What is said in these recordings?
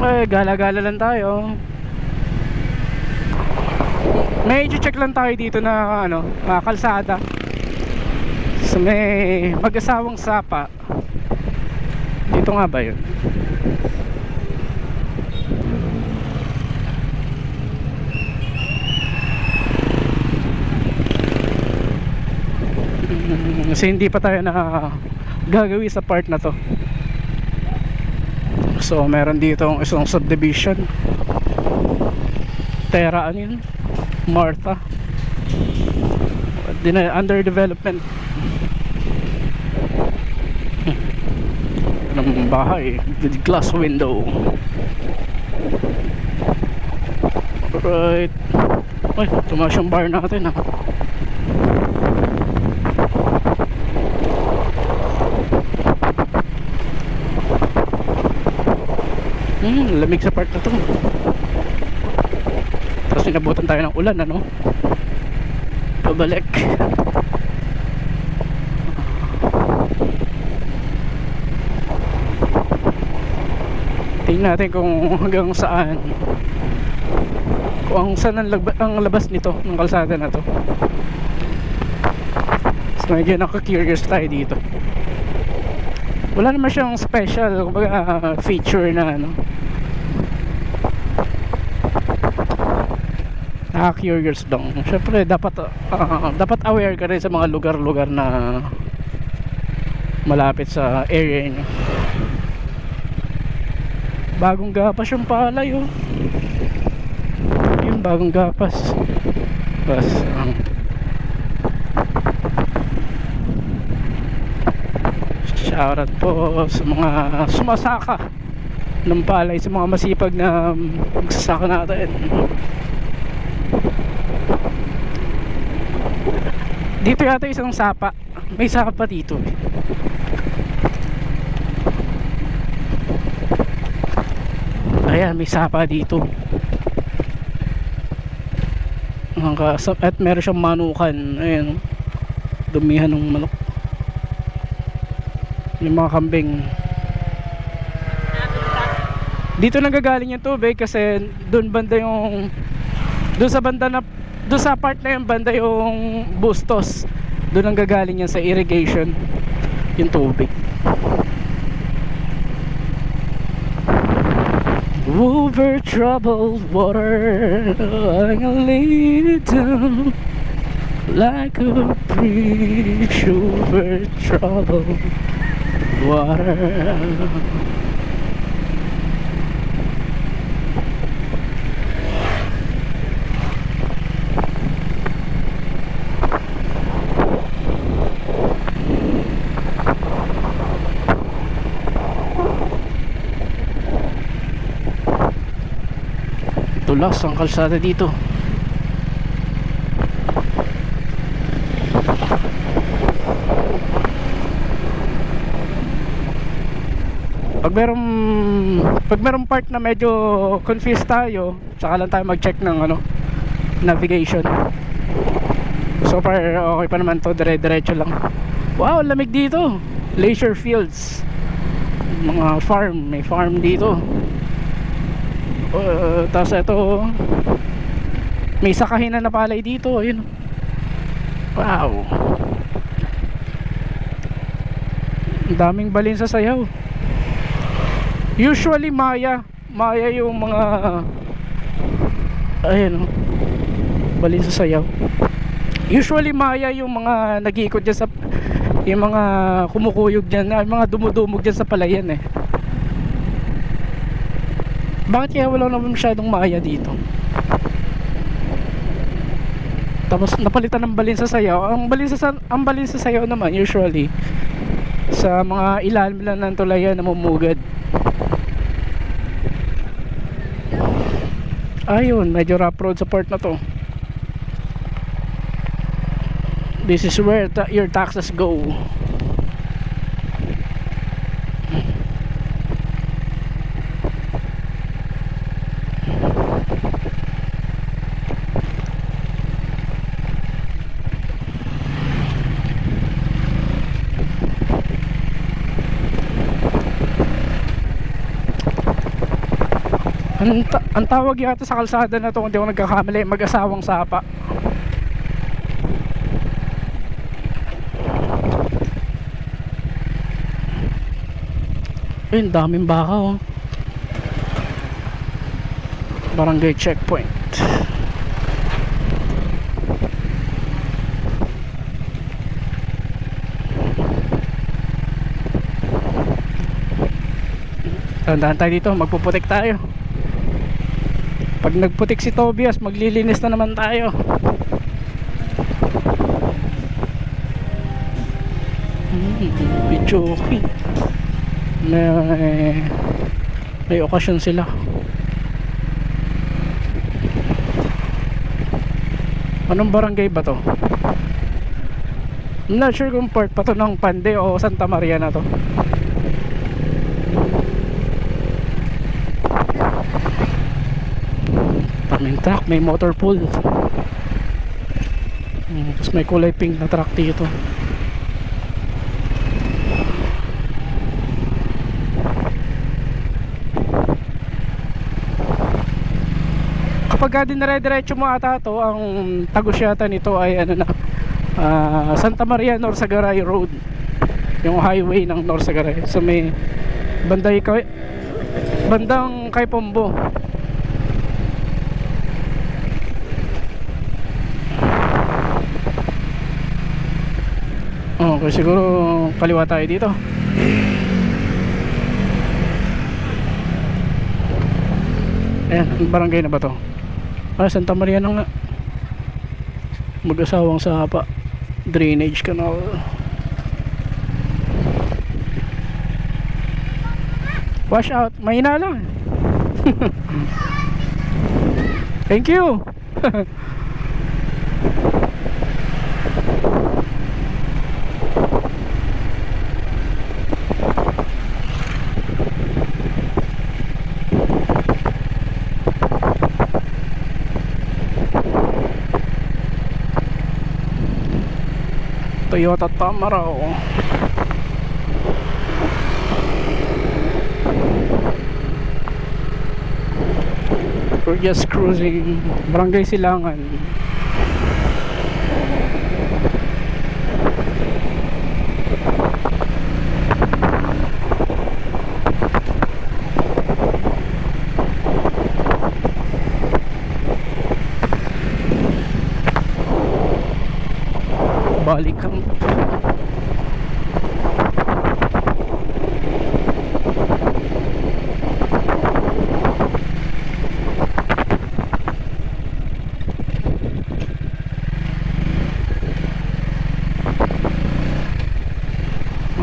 Okay, gala-gala lang tayo. Medyo check lang tayo dito na ano, kalsada. So may mag-asawang sapa. Dito nga ba yun? Kasi hindi pa tayo na gagawi sa part na to. So meron dito isang subdivision. Terra ano yun? Martha. Under development. Ng bahay with glass window. Alright. Ay, tumaas yung bar natin ha. Lamig sa part na to. Tapos inabutan tayo ng ulan, ano? Pabalik. Tingnan natin kung hanggang saan, kung saan ang labas nito, ng kalsada na to. So medyo naka-curious tayo dito. Wala naman siyang special kumbaga feature na ano. Nakaka-curious lang. Syempre dapat aware ka rin sa mga lugar-lugar na malapit sa area niyo. Bagong gapas yung palay oh. Yung bagong gapas. Bas shoutout po sa mga sumasaka ng palay, sa mga masipag na magsasaka natin. Dito yata isang sapa. May sapa dito eh. Ayan, may sapa dito. At meron siyang manukan. Ayan, dumihan ng manok. Yung mga kambing. Dito nanggagaling yung tubig kasi doon banda yung doon sa part na yung banda yung Bustos. Doon nanggagaling yan sa irrigation yung tubig. Over troubled water, I can lay it down like a bridge over troubled water. Tulas ang kalsada dito. Pag merong part na medyo confused tayo, saka lang tayo mag-check ng ano, navigation. So far okay pa naman to, dire-diretso lang. Wow, lamig dito. Leisure fields. Mga farm, may farm dito. Tapos ito may sakahinan na palay dito. Ayun. Wow, ang daming balin sa sayaw. Usually Maya yung mga ayun, balin sa sayaw. Usually Maya yung mga nag-iikot dyan sa, yung mga kumukuyog dyan, mga dumudumog dyan sa palayan eh. Bakit kaya wala naman masyadong Maya dito? Tapos napalitan ng balin sa sayaw. Ang balin sa sayaw naman usually sa mga ilalim lang ng tulayan na namumugad. Ayun, medyo rough road sa part na to. This is where your taxes go. Ang tawag yata sa kalsada na to, kung di ako nagkakamali, mag-asawang sapa. Ayun, daming baka oh. Barangay checkpoint. Tandaan tayo dito, magpuputik tayo. Pag nagputik si Tobias, maglilinis na naman tayo. Medyo okay. May okasyon sila. Anong barangay ba to? I'm not sure kung part pa to ng Pande o Santa Maria na to. Taming truck, may motor pool. Tapos may kulay pink na truck dito. Kapag dinire-diretso mo ata to, ang tagos yata nito ay ano na, Santa Maria Norsagaray Road, yung highway ng Norsagaray. So may bandang kay Pombo. Okay, siguro kaliwa tayo dito. Ayan, barangay na ba to? Santa Maria na nga. Mag-asawang sapa, drainage canal. Wash out, mahina lang. Thank you. Toyota Tamaraw. We're just cruising Barangay Silangan. Balikang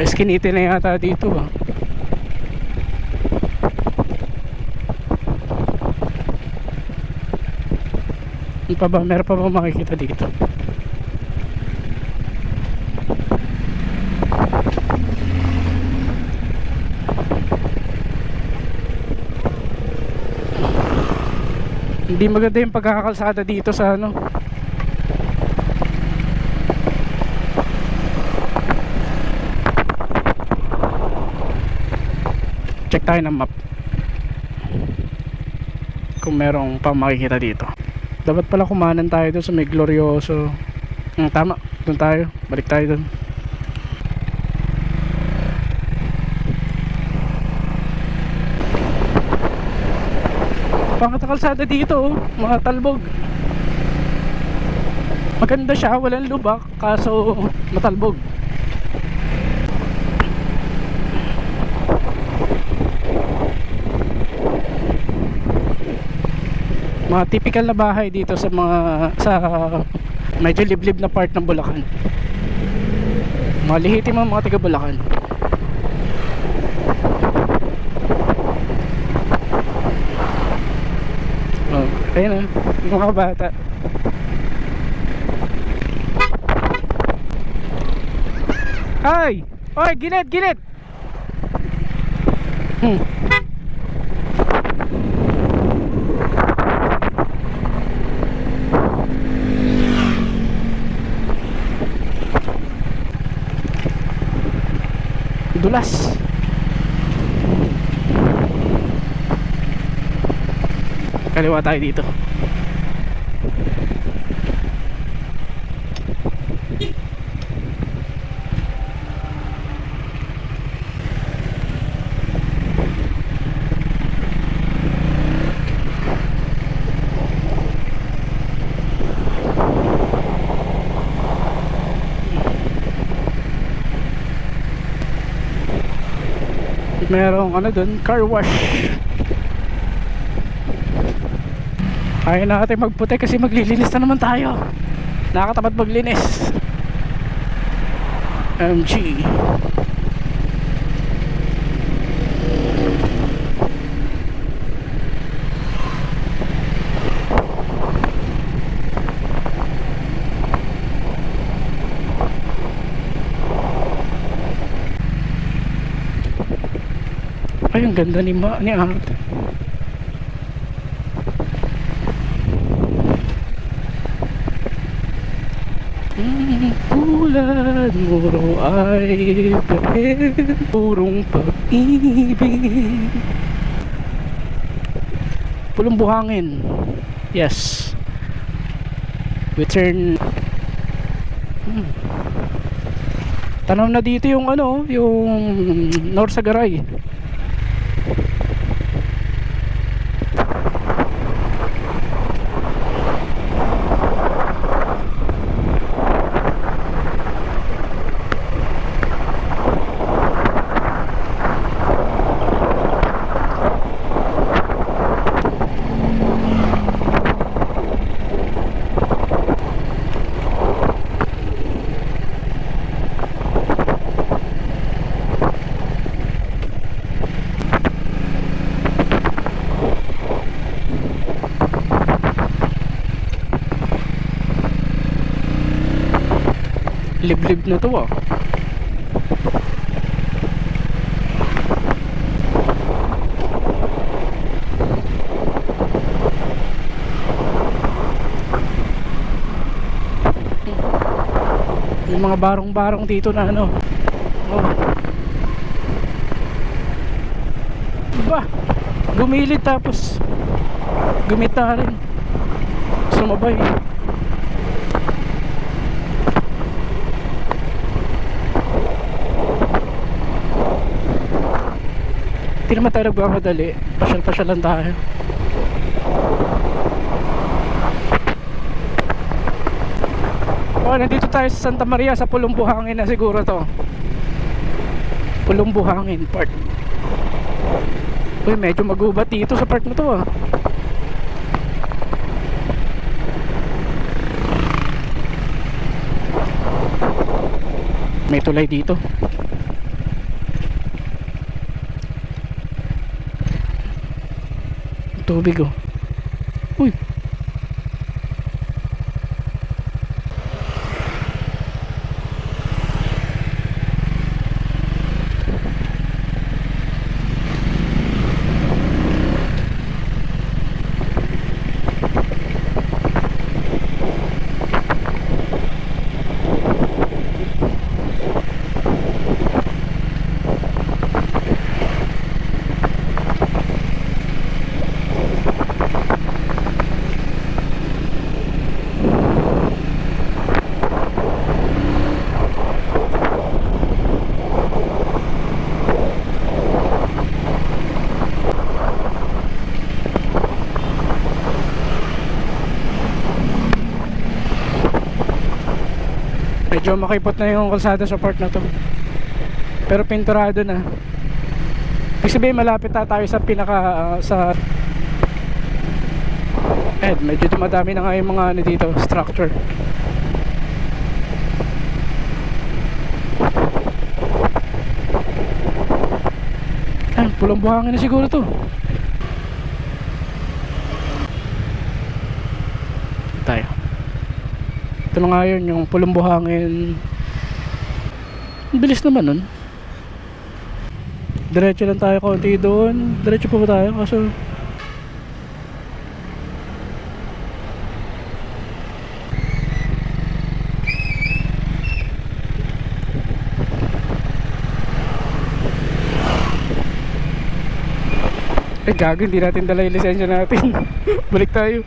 eskinite na yata dito ah. Ano pa ba? Meron pa ba makikita dito? Hindi maganda yung pagkakakalsada dito sa ano. Check tayo ng map kung merong pang makikita dito. Dapat pala kumanan tayo dun sa may Glorioso. Tama, dun tayo. Balik tayo dun. Pangatakalsada dito oh, mga talbog. Maganda siya, walang lubak, kaso matalbog. Mga typical na bahay dito sa medyo liblib na part ng Bulacan. Mga lihitim mga taga Bulacan. Ayun yung mga bata. Ay! Oy, gilid, gilid! Dulas. kaliwa tayo dito. Merong ano dun, car wash. Kaya natin magputi kasi maglilinis na naman tayo. Nakakatamad maglinis. MG. Ay, ang ganda ni Ate. Tulad mo ay purong pag-ibig. Pulong buhangin. Yes. We turn. Tanaw na dito yung ano, yung Norsagaray. Liblib na to ah. Yung mga barong-barong dito na ano. Oh. Ba, gumilid tapos gumita rin. Sumabay. Hindi naman tayo nagmamadali. Pasyal-pasyal lang tayo. Oh, nandito tayo sa Santa Maria sa Pulong Buhangin na siguro to. Pulong Buhangin part. Uy, medyo magubat dito sa part na to ah. May tulay dito. Tubig oh. Uy. Medyo makipot na yung kalsada sa part na to. Pero pinturado na. Ibig sabihin malapit na tayo sa pinaka sa medyo dumadami na nga yung mga ano dito, structure. Pulong Buhangin na siguro to. Tayo. Ito na nga yun, yung Pulong Buhangin. Bilis naman nun. Diretso lang tayo konti doon. Diretso pa ba tayo? Kaso Eh gago, hindi natin dala yung lisensya natin. Balik tayo.